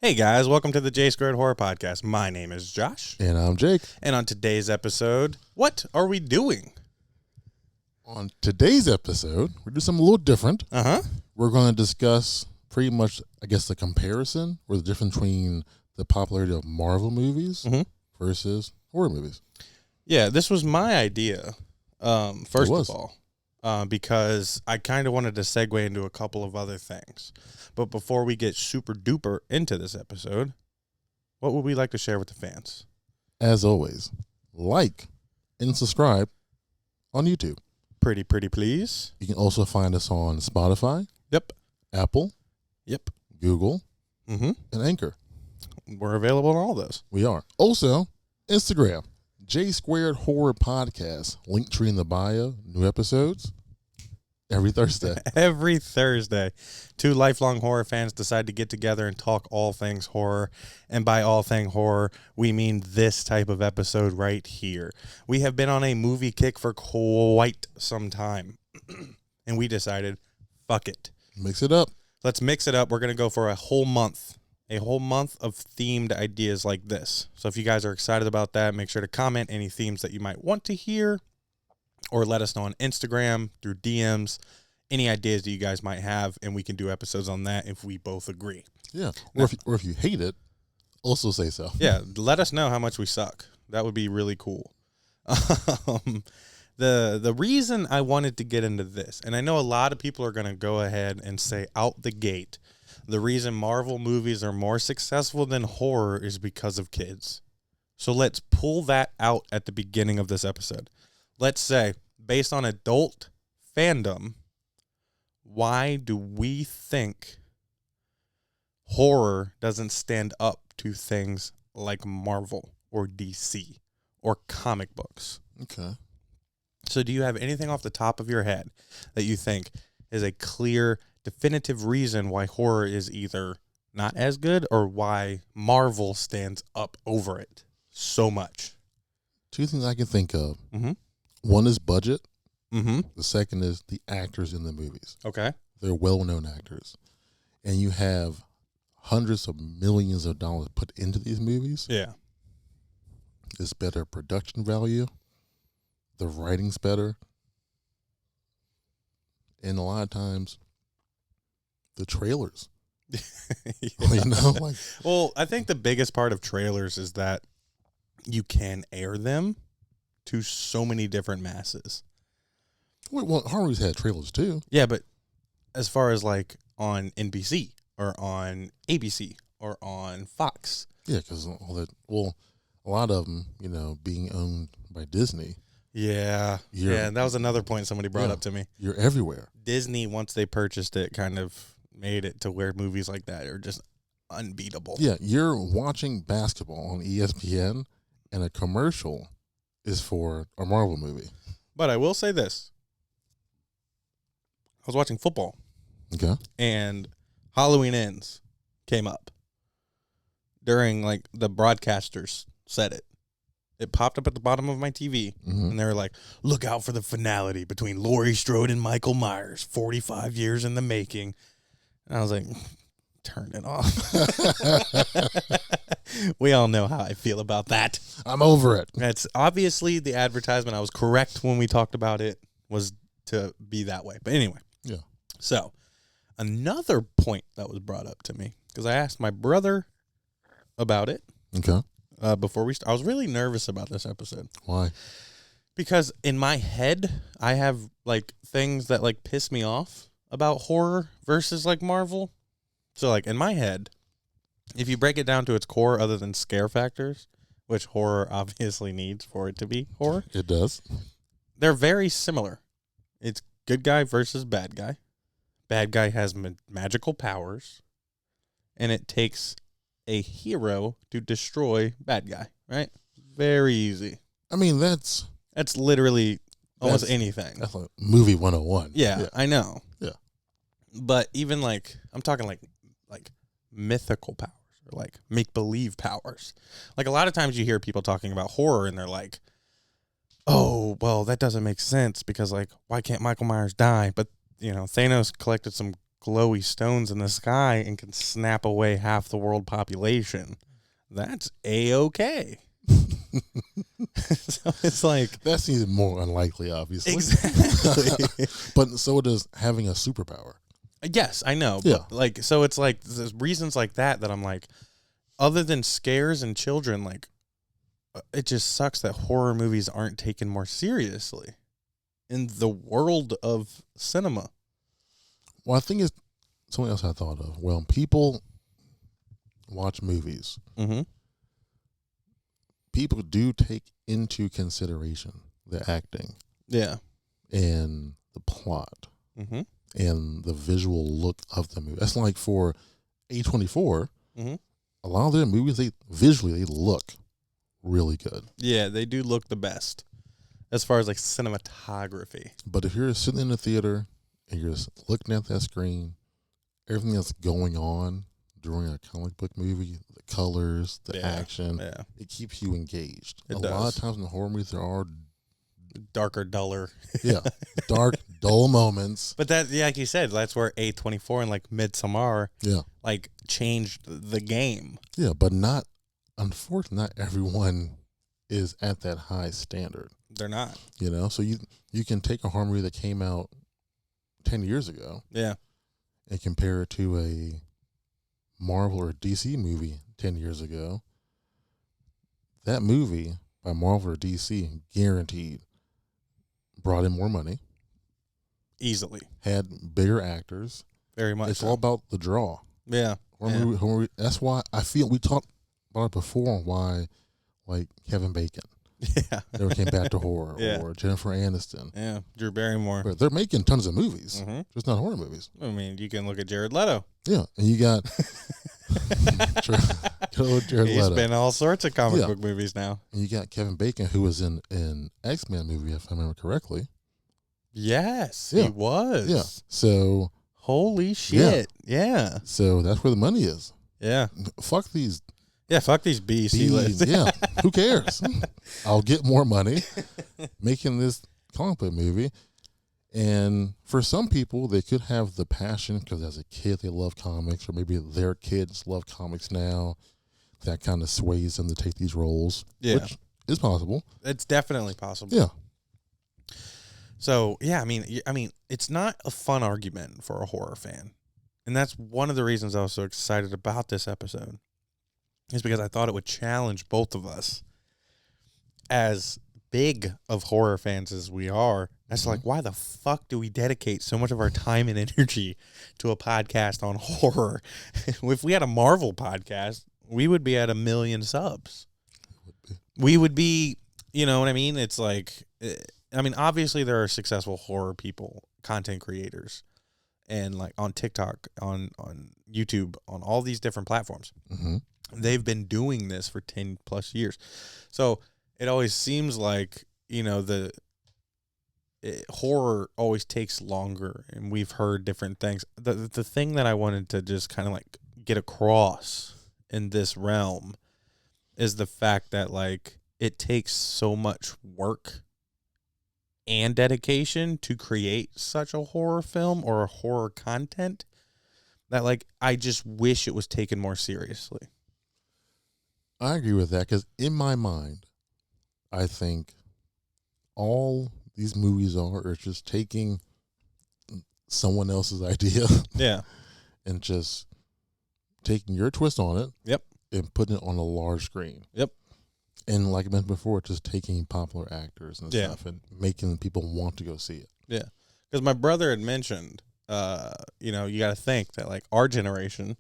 Hey guys, welcome to the J Squared Horror Podcast. My name is Josh. And I'm Jake. And on today's episode, what are we doing? On today's episode, we're doing something a little different. We're going to discuss pretty much, I guess, the comparison or the difference between the popularity of Marvel movies versus horror movies. Yeah, this was my idea, first of all, because I kind of wanted to segue into a couple of other things. But before we get super duper into this episode, what would we like to share with the fans? As always, like and subscribe on YouTube. Pretty please. You can also find us on Spotify. Yep. Apple. Yep. Google. And Anchor. We're available on all those. We are. Also, Instagram. J Squared Horror Podcast. Link tree in the bio. New episodes every Thursday. Every Thursday, two lifelong horror fans decide to get together and talk all things horror. And by all thing horror, we mean this type of episode right here. We have been on a movie kick for quite some time. And we decided, fuck it. Mix it up. Let's mix it up. We're going to go for a whole month of themed ideas like this. So if you guys are excited about that, make sure to comment any themes that you might want to hear. Or let us know on Instagram, through DMs, any ideas that you guys might have, and we can do episodes on that if we both agree. Yeah, or if you hate it, also say so. Yeah, let us know how much we suck. That would be really cool. The reason I wanted to get into this, and I know a lot of people are going to go ahead and say out the gate, the reason Marvel movies are more successful than horror is because of kids. So let's pull that out at the beginning of this episode. Let's say, based on adult fandom, why do we think horror doesn't stand up to things like Marvel or DC or comic books? Okay. So do you have anything off the top of your head that you think is a clear, definitive reason why horror is either not as good or why Marvel stands up over it so much? Two things I can think of. Mm-hmm. One is budget. Mm-hmm. The second is the actors in the movies. Okay. They're well-known actors. And you have hundreds of millions of dollars put into these movies. Yeah. It's better production value. The writing's better. And a lot of times, the trailers. You know? Well, I think the biggest part of trailers is that you can air them to so many different masses. Well, horror's had trailers too. Yeah, but as far as like on NBC or on ABC or on Fox. Yeah, because a lot of them, being owned by Disney. Yeah. Yeah, that was another point somebody brought up to me. You're everywhere. Disney, once they purchased it, kind of made it to where movies like that are just unbeatable. Yeah, you're watching basketball on ESPN, and a commercial is for a Marvel movie. But I will say this. I was watching football. Okay. And Halloween Ends came up during, like, the broadcasters said it. It popped up at the bottom of my TV, and they were like, look out for the finality between Laurie Strode and Michael Myers, 45 years in the making. And I was like, turn it off. We all know how I feel about that. I'm over it. It's obviously the advertisement. I was correct when we talked about it was to be that way. But anyway. Yeah. So another point that was brought up to me, because I asked my brother about it. Okay. Before we I was really nervous about this episode. Why? Because in my head, I have like things that like piss me off about horror versus like Marvel. So like in my head, if you break it down to its core other than scare factors, which horror obviously needs for it to be horror. It does. They're very similar. It's good guy versus bad guy. Bad guy has magical powers, and it takes a hero to destroy bad guy, right? Very easy. I mean, that's literally almost anything. That's like movie 101. Yeah, I know. Yeah. But even like, I'm talking like mythical powers or like make-believe powers. Like a lot of times you hear people talking about horror and they're like, oh, well, that doesn't make sense because like, why can't Michael Myers die? But, Thanos collected some glowy stones in the sky and can snap away half the world population, that's A-okay. So it's like... That seems more unlikely, obviously. Exactly. But so does having a superpower. Yes, I know. Yeah. But like, so it's like there's reasons like that I'm like, other than scares and children, like, it just sucks that horror movies aren't taken more seriously in the world of cinema. Well, I think it's something else I thought of. Well, people watch movies. Mm-hmm. People do take into consideration the acting. Yeah. And the plot. Mm-hmm. And the visual look of the movie. That's like for A24, mm-hmm. a lot of their movies, they look really good. Yeah, they do look the best as far as like cinematography. But if you're sitting in the theater and you're just looking at that screen, everything that's going on during a comic book movie, the colors, the action, it keeps you engaged. A lot of times in horror movies, there are darker, duller. Yeah, dark, dull moments. But that, like you said, that's where A24 and like Midsommar, like changed the game. Yeah, but unfortunately, not everyone is at that high standard. They're not. You know, so you can take a horror movie that came out 10 years ago. Yeah. And compare it to a Marvel or DC movie 10 years ago. That movie by Marvel or DC guaranteed brought in more money. Easily. Had bigger actors. Very much. It's all about the draw. Yeah. Horror movie, that's why I feel we talked about it before, why like Kevin Bacon never came back to horror, or Jennifer Aniston. Yeah, Drew Barrymore. But they're making tons of movies, just not horror movies. I mean, you can look at Jared Leto. Yeah, and you got Jared Leto. He's been all sorts of comic book movies now. And you got Kevin Bacon, who was in an X-Men movie, if I remember correctly. Yes, he was. Yeah, so... Holy shit. Yeah. So that's where the money is. Yeah. Fuck these... Yeah, fuck these BC lists. Yeah, who cares? I'll get more money making this comic book movie. And for some people, they could have the passion because as a kid they love comics, or maybe their kids love comics now. That kind of sways them to take these roles, which is possible. It's definitely possible. Yeah. So, yeah, I mean, it's not a fun argument for a horror fan. And that's one of the reasons I was so excited about this episode. Is because I thought it would challenge both of us. As big of horror fans as we are, that's like, why the fuck do we dedicate so much of our time and energy to a podcast on horror? If we had a Marvel podcast, we would be at 1 million subs. We would be, you know what I mean? It's like, I mean, obviously there are successful horror people, content creators, and like on TikTok, on YouTube, on all these different platforms. Mm-hmm. They've been doing this for 10 plus years. So it always seems like, you know, horror always takes longer, and we've heard different things. The thing that I wanted to just kind of like get across in this realm is the fact that like it takes so much work and dedication to create such a horror film or a horror content that like I just wish it was taken more seriously. I agree with that because in my mind, I think all these movies are just taking someone else's idea, and just taking your twist on it, and putting it on a large screen, and like I mentioned before, just taking popular actors and stuff and making people want to go see it. Yeah, because my brother had mentioned, you know, you got to think that like our generation,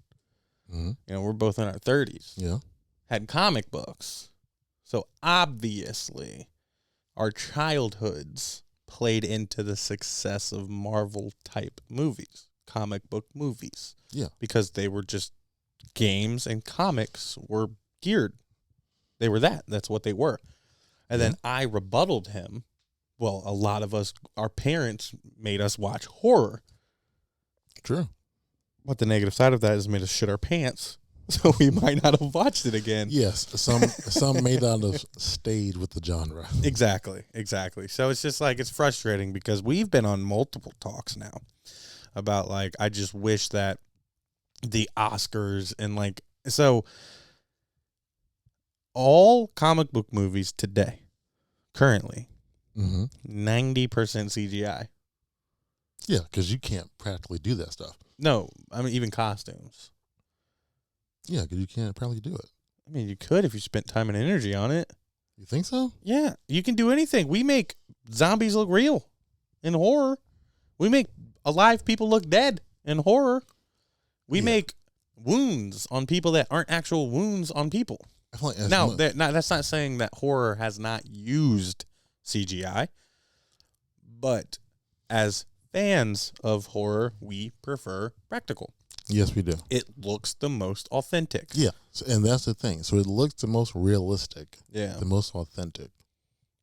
you know, we're both in our 30s, had comic books. So obviously our childhoods played into the success of Marvel type movies, comic book movies. Yeah. Because they were just games, and comics were geared. They were that's what they were. And then I rebutted him. Well, a lot of us, our parents made us watch horror. True. But the negative side of that is made us shit our pants. So we might not have watched it again. Yes, some may not have stayed with the genre. Exactly. So it's just like, it's frustrating because we've been on multiple talks now about like I just wish that the Oscars and like so all comic book movies today currently 90% CGI. Yeah, because you can't practically do that stuff. No, I mean even costumes. Yeah, because you can't practically do it. I mean, you could if you spent time and energy on it. You think so? Yeah, you can do anything. We make zombies look real in horror. We make alive people look dead in horror. We make wounds on people that aren't actual wounds on people. Like Now, that's not saying that horror has not used CGI, but as fans of horror, we prefer practical. Yes, we do. It looks the most authentic. Yeah, and that's the thing. So it looks the most realistic. Yeah. The most authentic.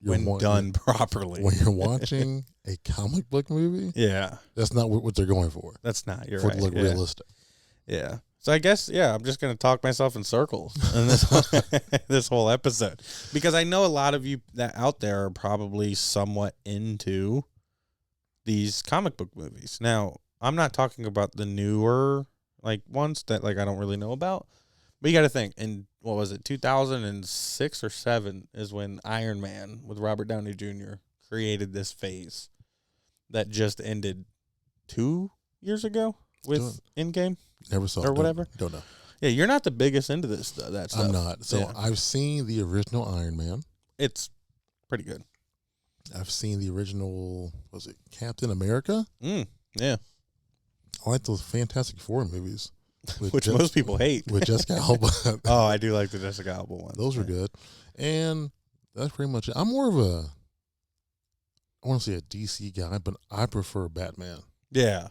When done properly. When you're watching a comic book movie, yeah, that's not what they're going for. That's not. You're for right. it to look realistic. Yeah. So I guess, I'm just going to talk myself in circles in this whole episode. Because I know a lot of you that out there are probably somewhat into these comic book movies. Now, I'm not talking about the newer like ones that like I don't really know about. But you got to think, in, what was it, 2006 or 7 is when Iron Man with Robert Downey Jr. created this phase that just ended 2 years ago with Endgame. Never saw or whatever. Don't know. Yeah, you're not the biggest into that stuff. I'm not. So yeah. I've seen the original Iron Man. It's pretty good. I've seen the original, was it Captain America? Yeah. I like those Fantastic Four movies. Which most people hate. With Jessica Alba. Oh, I do like the Jessica Alba ones. Those were good. And that's pretty much it. I'm more of a, I want to say a DC guy, but I prefer Batman. Yeah.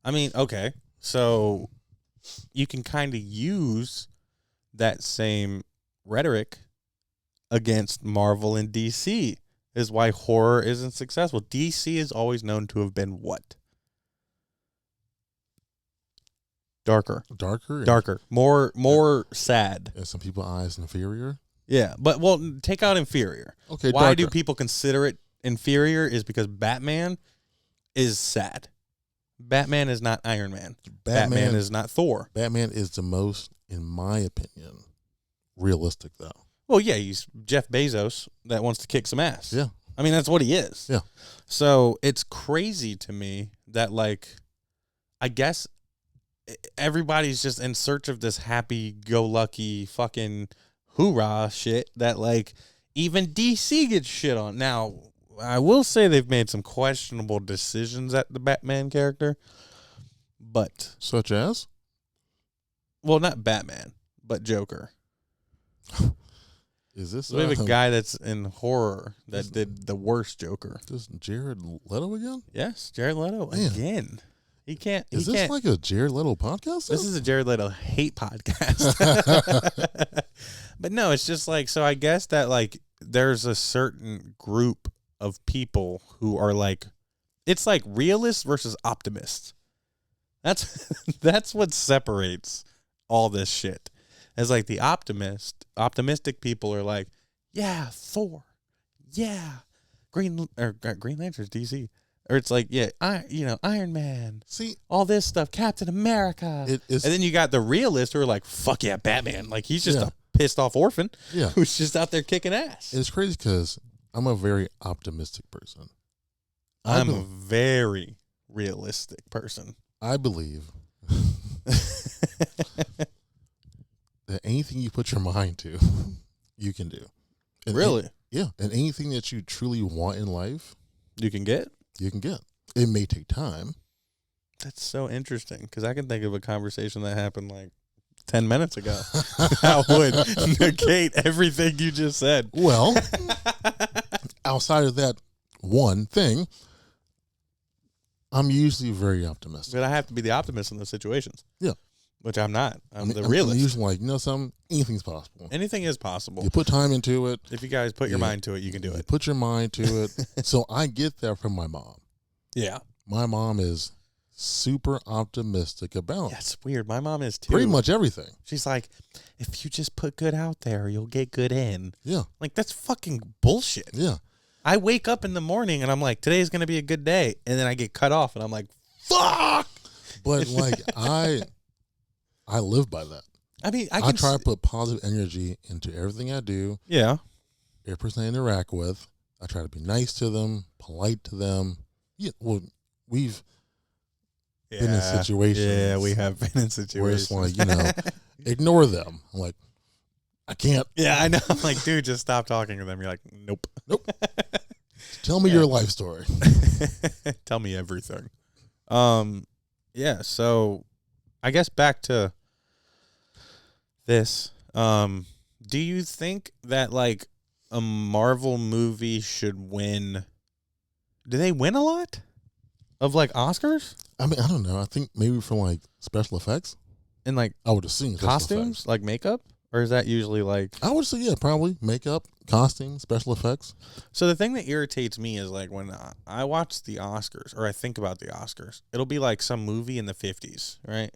I mean, okay. So you can kind of use that same rhetoric against Marvel and DC, is why horror isn't successful. DC is always known to have been what? Darker. More sad. In some people's eyes, inferior. Yeah, but well, take out inferior. Okay. Why do people consider it inferior? Is because Batman is sad. Batman is not Iron Man. Batman is not Thor. Batman is the most, in my opinion, realistic though. Well, yeah, he's Jeff Bezos that wants to kick some ass. Yeah. I mean, that's what he is. Yeah. So it's crazy to me that, like, I guess everybody's just in search of this happy-go-lucky fucking hoorah shit that, like, even DC gets shit on. Now, I will say they've made some questionable decisions at the Batman character, but... Such as? Well, not Batman, but Joker. Is this... we have a guy that's in horror that did the worst Joker. Is this Jared Leto again? Yes, Jared Leto again. He can't. Is this like a Jared Leto podcast? This is a Jared Leto hate podcast. But no, it's just like, so I guess that like there's a certain group of people who are like, it's like realists versus optimists. That's what separates all this shit. As like the optimistic people are like, yeah, Thor, yeah, Green Lantern's DC. Or it's like, yeah, Iron Man. See, all this stuff, Captain America. And then you got the realists who are like, fuck yeah, Batman. Like, he's just a pissed off orphan who's just out there kicking ass. It's crazy because I'm a very optimistic person. I'm a very realistic person. I believe that anything you put your mind to, you can do. And really? And anything that you truly want in life, you can get. You can get. It may take time. That's so interesting because I can think of a conversation that happened like 10 minutes ago that would negate everything you just said. Well, outside of that one thing, I'm usually very optimistic. But I have to be the optimist in those situations. Yeah. Which I'm not. I'm the realist. I'm usually like, anything's possible. Anything is possible. You put time into it. If you guys put your mind to it, you can do it. Put your mind to it. So I get that from my mom. Yeah. My mom is super optimistic about. That's weird. My mom is too. Pretty much everything. She's like, if you just put good out there, you'll get good in. Yeah. Like, that's fucking bullshit. Yeah. I wake up in the morning and I'm like, today's going to be a good day. And then I get cut off and I'm like, fuck. But like I live by that. I mean, I try to put positive energy into everything I do. Yeah. Every person I interact with, I try to be nice to them, polite to them. Yeah, well, we've been in situations. Yeah, we have been in situations where it's like, ignore them. I'm like, I can't. Yeah, I know. I'm like, dude, just stop talking to them. You're like, nope. Tell me your life story. Tell me everything. Yeah, so I guess back to this. Do you think that like a Marvel movie should win? Do they win a lot of like Oscars? I mean, I don't know. I think maybe for like special effects and like I would assume costumes, like makeup, or is that usually like? I would say probably makeup, costumes, special effects. So the thing that irritates me is like when I watch the Oscars or I think about the Oscars, it'll be like some movie in the 50s, right?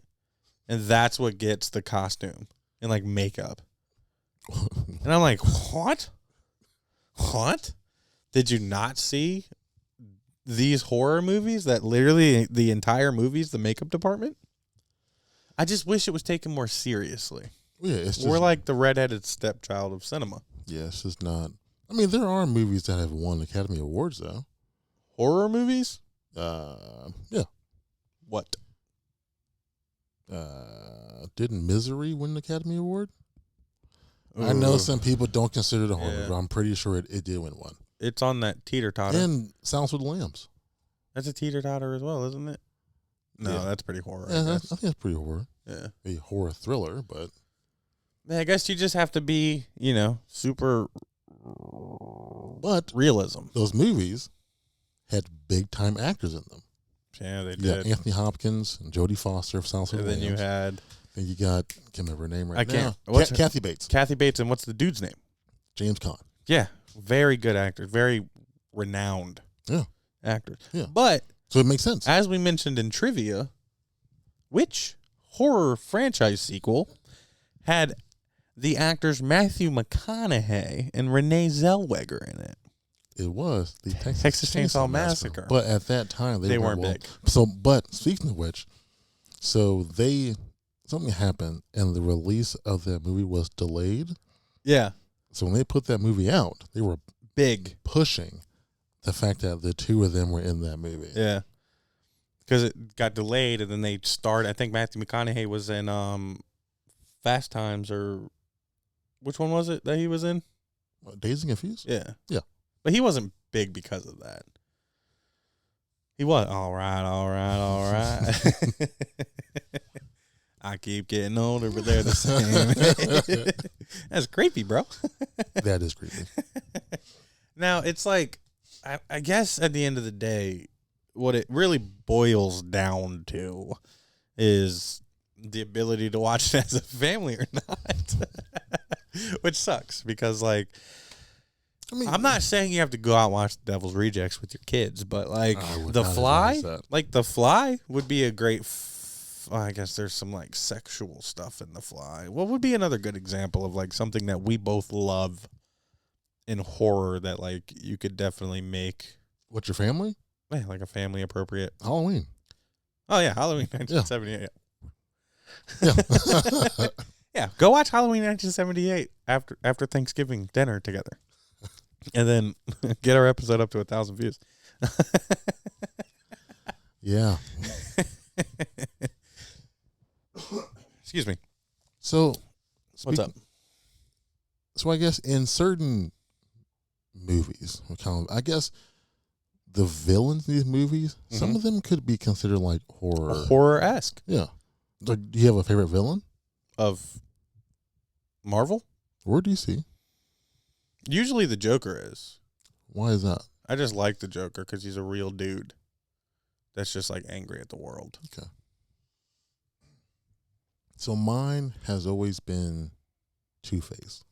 And that's what gets the costume and like makeup. And I'm like, what? What? Did you not see these horror movies that literally the entire movie's the makeup department? I just wish it was taken more seriously. Yeah, it's just, we're like the redheaded stepchild of cinema. Yeah, it's just not. I mean, there are movies that have won Academy Awards though. Horror movies? Yeah. What? Didn't Misery win an Academy Award? Ooh. I know some people don't consider it a horror, but I'm pretty sure it did win one. It's on that teeter-totter. And Silence of the Lambs. That's a teeter-totter as well, isn't it? No, that's pretty horror. Yeah, I think that's pretty horror. Yeah. A horror thriller, but... I guess you just have to be, super... But... realism. Those movies had big-time actors in them. Yeah, they did. Yeah, Anthony Hopkins and Jodie Foster of Silence of the Lambs. And then you had... And you got... I can't remember her name right now. Kathy Bates. Kathy Bates, and what's the dude's name? James Caan. Yeah. Very good actor. Very renowned actor. Yeah. But... So it makes sense. As we mentioned in trivia, which horror franchise sequel had the actors Matthew McConaughey and Renee Zellweger in it? It was the Texas Chainsaw Massacre. But at that time, they weren't big. So, but speaking of which, something happened and the release of that movie was delayed. Yeah. So when they put that movie out, they were big pushing the fact that the two of them were in that movie. Yeah. Because it got delayed, and then they started. I think Matthew McConaughey was in Fast Times, or which one was it that he was in? Dazed and Confused? Yeah. Yeah. But he wasn't big because of that. He was. All right. I keep getting older, but they're the same. That's creepy, bro. That is creepy. Now, it's like, I guess at the end of the day, what it really boils down to is the ability to watch it as a family or not. Which sucks because, like, I'm not saying you have to go out and watch The Devil's Rejects with your kids, but, like, The Fly would be a great... I guess there's some, like, sexual stuff in The Fly. What would be another good example of, like, something that we both love in horror that, like, you could definitely make... What's your family? Yeah, like a family appropriate. Halloween. Oh, yeah, Halloween 1978. Yeah. Yeah, go watch Halloween 1978 after Thanksgiving dinner together. And then get our episode up to 1,000 views. Yeah. Excuse me. So, what's up? So I guess in certain movies, I guess the villains in these movies, some of them could be considered like horror. Horror-esque. Yeah. Like, do you have a favorite villain? Of Marvel? Or DC? Usually the Joker is. Why is that? I just like the Joker because he's a real dude that's just like angry at the world. Okay. So mine has always been Two-Face.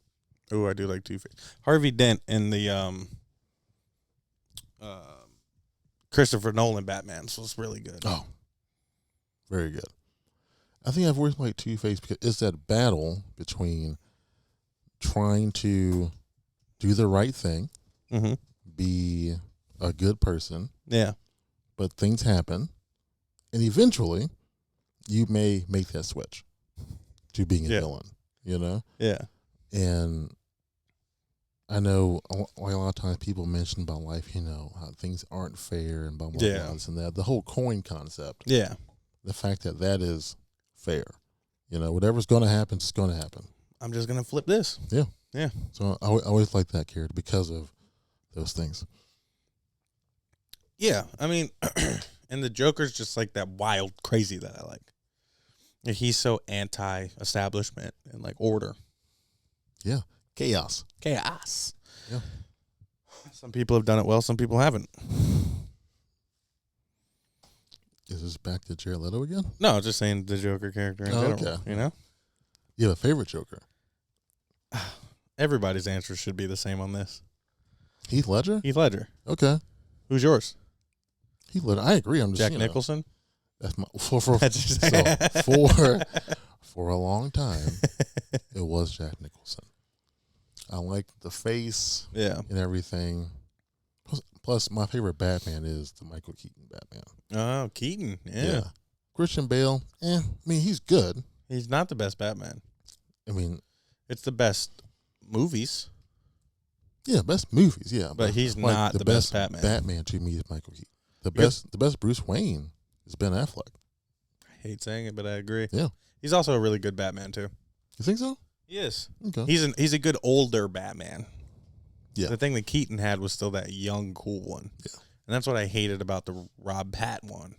Oh, I do like Two-Face. Harvey Dent in the Christopher Nolan Batman's was really good. Oh, very good. I think I've always liked Two-Face because it's that battle between trying to do the right thing, be a good person, yeah, but things happen, And eventually, you may make that switch to being a villain, you know? Yeah. And I know a lot of times people mention about life, you know, how things aren't fair and blah, blah, blah, this and that. The whole coin concept. Yeah. The fact that that is fair. You know, whatever's going to happen, it's going to happen. I'm just going to flip this. Yeah. Yeah. So I always like that character because of those things. Yeah. I mean, and the Joker's just like that wild crazy that I like. He's so anti-establishment and like order. Yeah. Chaos. Yeah. Some people have done it well. Some people haven't. Is this back to Jared Leto again? No, just saying the Joker character in general. Okay. You know? You have a favorite Joker? Everybody's answer should be the same on this. Heath Ledger? Heath Ledger. Okay. Who's yours? Heath Ledger. I agree. I'm just Jack Nicholson? That's my for a long time it was Jack Nicholson. I like the face and everything. Plus, my favorite Batman is the Michael Keaton Batman. Oh, Keaton. Yeah. Christian Bale, I mean, he's good. He's not the best Batman. I mean, it's the best movies. Yeah, best movies, yeah. But he's like not the best Batman. Batman to me is Michael Keaton. The best Bruce Wayne is Ben Affleck. I hate saying it, but I agree. Yeah. He's also a really good Batman, too. You think so? He is. Okay. He's a good older Batman. Yeah. The thing that Keaton had was still that young, cool one. Yeah. And that's what I hated about the Rob Pat one.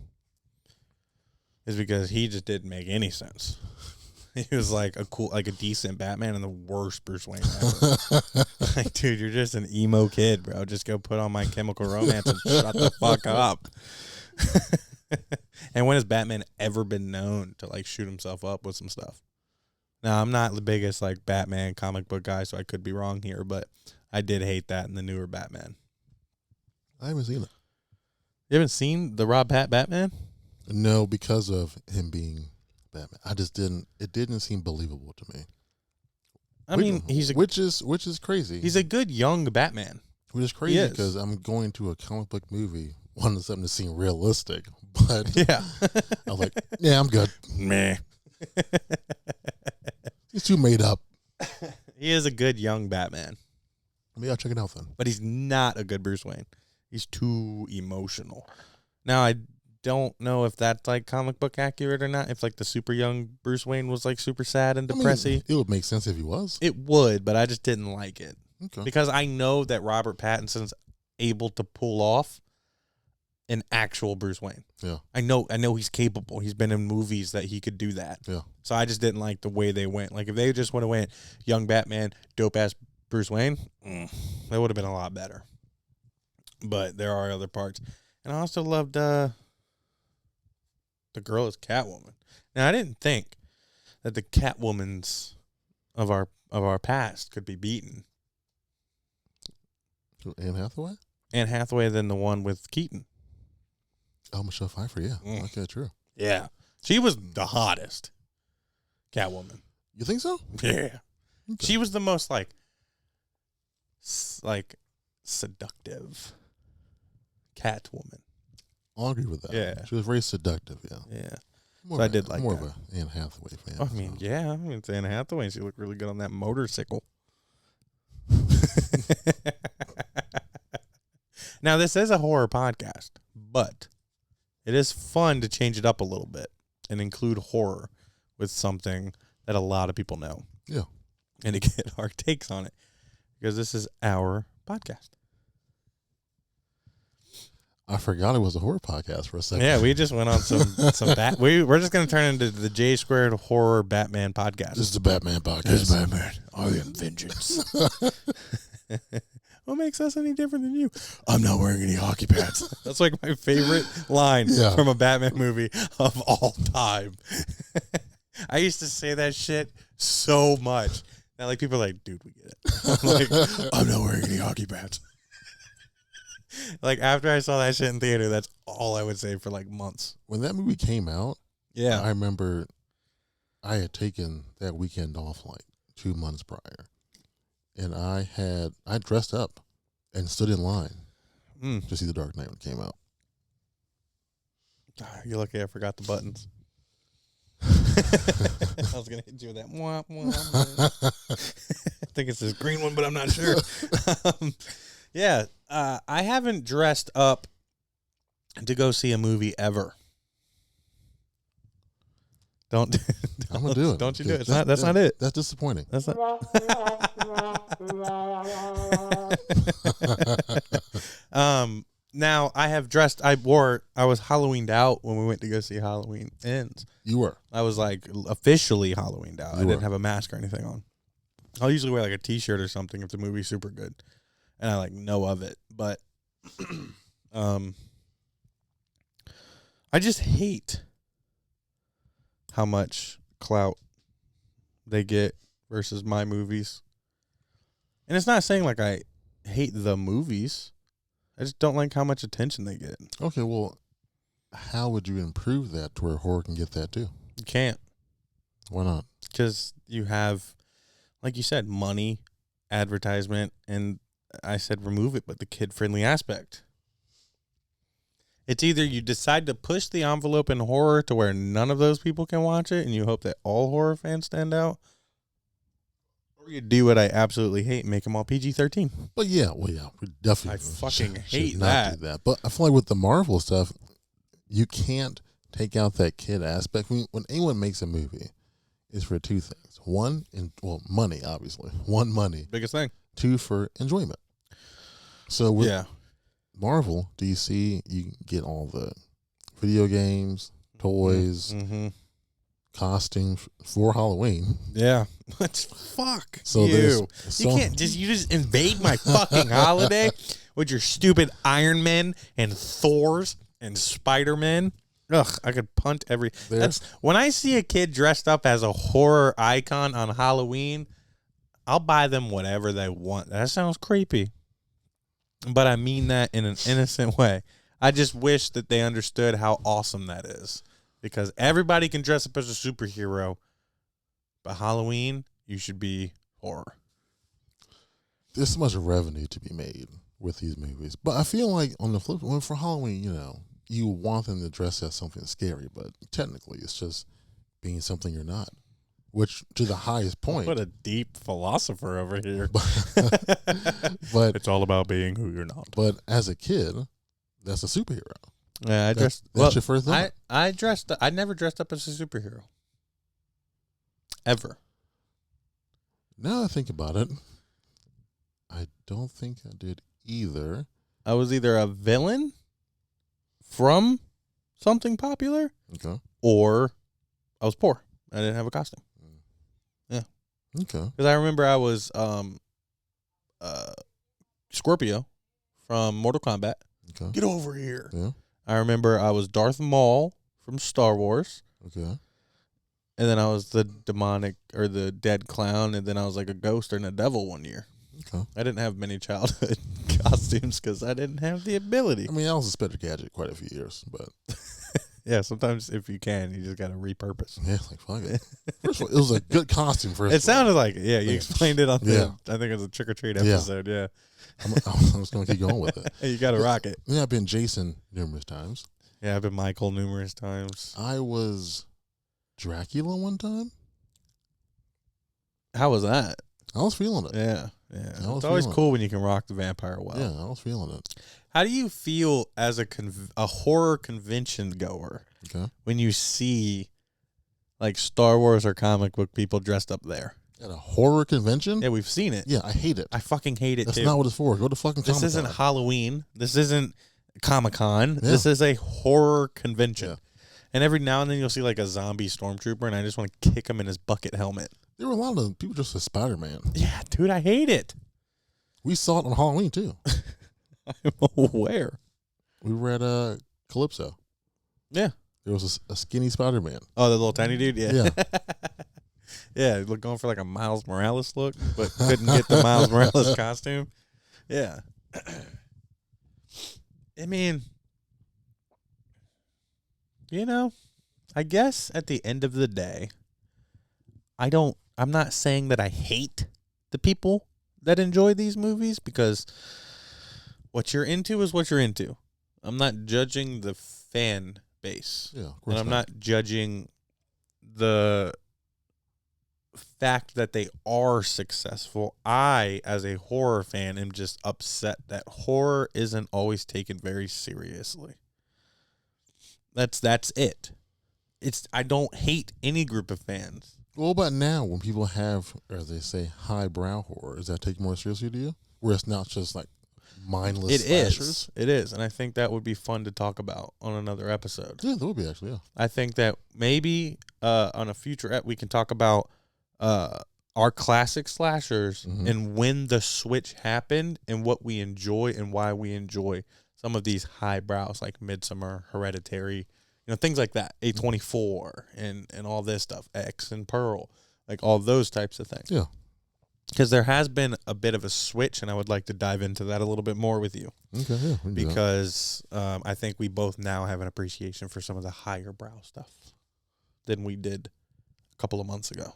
Is because he just didn't make any sense. He was like a decent Batman and the worst Bruce Wayne ever. Like, dude, you're just an emo kid, bro. Just go put on My Chemical Romance and shut the fuck up. And when has Batman ever been known to like shoot himself up with some stuff? Now, I'm not the biggest like Batman comic book guy, so I could be wrong here, but I did hate that in the newer Batman. I haven't seen it. You haven't seen the Rob Pat Batman? No, because of him being Batman. It didn't seem believable to me. I mean, which is crazy. He's a good young Batman. Which is crazy because I'm going to a comic book movie wanting something to seem realistic, but yeah, I'm like, yeah, I'm good. Meh. He's too made up. He is a good young Batman. Maybe I'll check it out then. But he's not a good Bruce Wayne. He's too emotional. Now, I don't know if that's like comic book accurate or not. If like the super young Bruce Wayne was like super sad and depressing. It would make sense if he was. It would, but I just didn't like it. Okay. Because I know that Robert Pattinson's able to pull off an actual Bruce Wayne. Yeah. I know he's capable. He's been in movies that he could do that. Yeah. So I just didn't like the way they went. Like if they just would have went young Batman, dope ass Bruce Wayne, that would have been a lot better. But there are other parts. And I also loved the girl as Catwoman. Now I didn't think that the Catwomans of our past could be beaten. Anne Hathaway? Anne Hathaway than the one with Keaton. Oh, Michelle Pfeiffer, yeah. Okay, true. Yeah. She was the hottest Catwoman. You think so? Yeah. Okay. She was the most like seductive Catwoman. I'll agree with that. Yeah. She was very seductive, yeah. Yeah. I did like more that. of a Anne Hathaway fan. I mean, yeah. I mean, it's Anne Hathaway. She looked really good on that motorcycle. Now, this is a horror podcast, but it is fun to change it up a little bit and include horror with something that a lot of people know. Yeah. And to get our takes on it, because this is our podcast. I forgot it was a horror podcast for a second. Yeah, we just went on some we're just going to turn into the J Squared Horror Batman podcast. This is the Batman podcast. This is Batman. I am vengeance. What makes us any different than you? I'm not wearing any hockey pads. That's like my favorite line from a Batman movie of all time. I used to say that shit so much. Now, like, people are like, dude, we get it. I'm like, I'm not wearing any hockey pads. Like, after I saw that shit in theater, that's all I would say for, like, months. When that movie came out, yeah, I remember I had taken that weekend off, like, 2 months prior. And I dressed up and stood in line to see The Dark Knight when it came out. You're lucky I forgot the buttons. I was going to hit you with that. Mwah, mwah, mwah. I think it's this green one, but I'm not sure. Yeah, I haven't dressed up to go see a movie ever. I'm gonna do it. Don't you do it? That's not it. That's disappointing. That's not. Now I have dressed. I was Halloweened out when we went to go see Halloween Ends. You were. I was like officially Halloweened out. I didn't have a mask or anything on. I'll usually wear like a T-shirt or something if the movie's super good, and I like know of it. But, I just hate how much clout they get versus my movies. And it's not saying like I hate the movies. I just don't like how much attention they get. Okay, well, how would you improve that to where horror can get that too? You can't. Why not? Because you have, like you said, money, advertisement, and I said remove it, but the kid-friendly aspect. It's either you decide to push the envelope in horror to where none of those people can watch it and you hope that all horror fans stand out, or you do what I absolutely hate and make them all PG-13. But we definitely. I fucking hate should not do that. But I feel like with the Marvel stuff, you can't take out that kid aspect. When anyone makes a movie, it's for two things. One, money, obviously. One, money. Biggest thing. Two, for enjoyment. So with Marvel, DC, you get all the video games, toys, costumes for Halloween. Yeah. Fuck so you. You can't just invade my fucking holiday with your stupid Iron Men and Thors and Spider-Man. Ugh, I could punt that's when I see a kid dressed up as a horror icon on Halloween, I'll buy them whatever they want. That sounds creepy. But I mean that in an innocent way. I just wish that they understood how awesome that is. Because everybody can dress up as a superhero. But Halloween, you should be horror. There's so much revenue to be made with these movies. But I feel like on the flip, for Halloween, you want them to dress as something scary. But technically, it's just being something you're not. Which, to the highest point. What a deep philosopher over here. But it's all about being who you're not. But as a kid, that's a superhero. Yeah, that's your first thing. I never dressed up as a superhero. Ever. Now I think about it, I don't think I did either. I was either a villain from something popular, or I was poor. I didn't have a costume. Yeah. Okay. Because I remember I was Scorpio from Mortal Kombat. Okay. Get over here. Yeah. I remember I was Darth Maul from Star Wars. Okay. And then I was the demonic or the dead clown, and then I was like a ghost and a devil one year. Okay. I didn't have many childhood costumes because I didn't have the ability. I mean, I was a Inspector Gadget quite a few years, but yeah, sometimes if you can, you just got to repurpose. Yeah, like fuck it. First of all, it was a good costume. It sounded like it. Yeah, you explained it on the. I think it was a Trick or Treat episode. Yeah. I'm just going to keep going with it. You got to rock it. Yeah, I've been Jason numerous times. Yeah, I've been Michael numerous times. I was Dracula one time. How was that? I was feeling it. Yeah. It's always cool when you can rock the vampire well. Yeah, I was feeling it. How do you feel as a horror convention goer when you see like Star Wars or comic book people dressed up there? At a horror convention? Yeah, we've seen it. Yeah, I hate it. I fucking hate it. That's not what it's for. Go to fucking Comic-Con. This isn't Halloween. This isn't Comic-Con. Yeah. This is a horror convention. Yeah. And every now and then you'll see like a zombie stormtrooper, and I just want to kick him in his bucket helmet. There were a lot of people just as Spider-Man. Yeah, dude, I hate it. We saw it on Halloween too. I'm aware. We were at Calypso. Yeah. There was a skinny Spider-Man. Oh, the little tiny dude? Yeah. Yeah. Yeah, going for like a Miles Morales look, but couldn't get the Miles Morales costume. Yeah. I mean, I guess at the end of the day, I'm not saying that I hate the people that enjoy these movies, because what you're into is what you're into. I'm not judging the fan space. Yeah, of course and I'm not judging the fact that they are successful. I, as a horror fan, am just upset that horror isn't always taken very seriously. That's it. I don't hate any group of fans. What about now when people have, as they say, highbrow horror? Is that taken more seriously to you? Where it's not just like mindless slashers? It is. And I think that would be fun to talk about on another episode. Yeah, that would be actually, yeah. I think that maybe on a future we can talk about our classic slashers and when the switch happened and what we enjoy and why we enjoy some of these highbrows like Midsommar, Hereditary, things like that, A24 and all this stuff, X and Pearl, like all those types of things. Yeah. Because there has been a bit of a switch, and I would like to dive into that a little bit more with you. Okay, yeah. Because I think we both now have an appreciation for some of the higher brow stuff than we did a couple of months ago.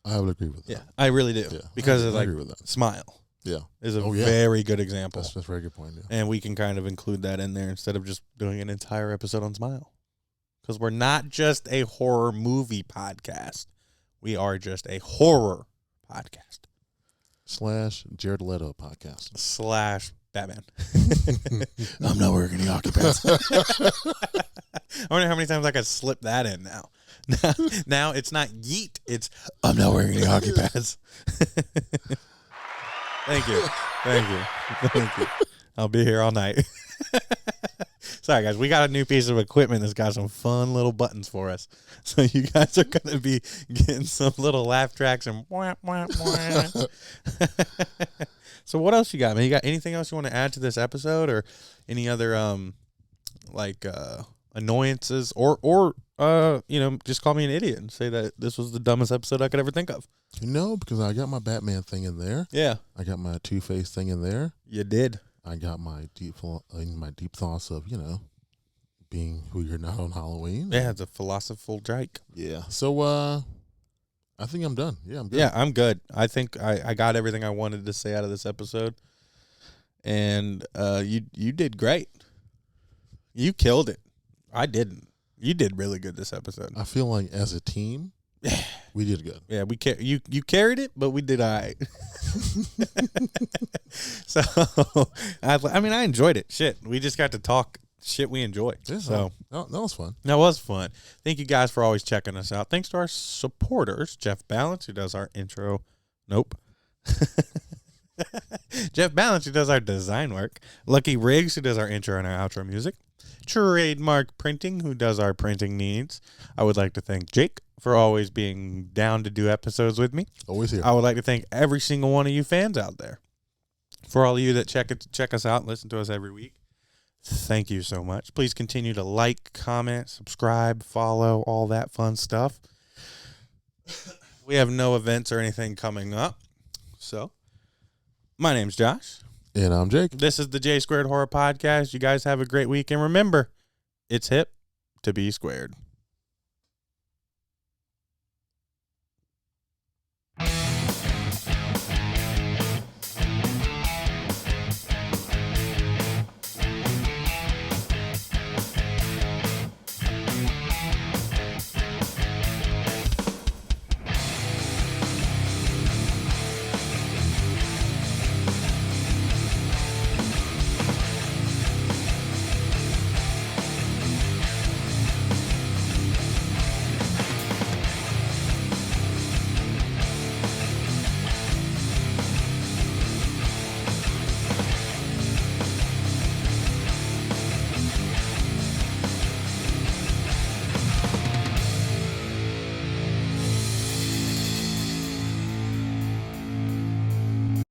I would agree with that. Yeah, I really do. Yeah, because I of agree with that. Smile. Yeah. Is a very good example. That's a very good point, yeah. And we can kind of include that in there instead of just doing an entire episode on Smile. Because we're not just a horror movie podcast. We are just a horror podcast. / Jared Leto podcast. / Batman. I'm not wearing any hockey pads. I wonder how many times I could slip that in now. Now it's not yeet. It's I'm not wearing any hockey pads. Thank you. I'll be here all night. Sorry, guys. We got a new piece of equipment that's got some fun little buttons for us. So you guys are going to be getting some little laugh tracks and wah, wah, wah. So what else you got, man? You got anything else you want to add to this episode or any other annoyances or just call me an idiot and say that this was the dumbest episode I could ever think of? No, because I got my Batman thing in there. Yeah. I got my Two-Face thing in there. You did. I got my deep thoughts of, being who you're not on Halloween. Yeah, it's a philosophical Drake. Yeah. So I think I'm done. Yeah, I'm good. Yeah, I'm good. I think I got everything I wanted to say out of this episode. And you did great. You killed it. I didn't. You did really good this episode. I feel like as a team, we did good. Yeah, you carried it, but we did all right. So, I enjoyed it. Shit, we just got to talk shit we enjoy. Yeah, so that was fun. That was fun. Thank you guys for always checking us out. Thanks to our supporters, Jeff Balance, who does our intro. Nope. Jeff Balance, who does our design work. Lucky Riggs, who does our intro and our outro music. Trademark Printing, who does our printing needs. I would like to thank Jake for always being down to do episodes with me. Always here. I would like to thank every single one of you fans out there. For all of you that check us out and listen to us every week, thank you so much. Please continue to like, comment, subscribe, follow, all that fun stuff. We have no events or anything coming up. So, my name's Josh. And I'm Jake. This is the J Squared Horror Podcast. You guys have a great week. And remember, it's hip to be squared.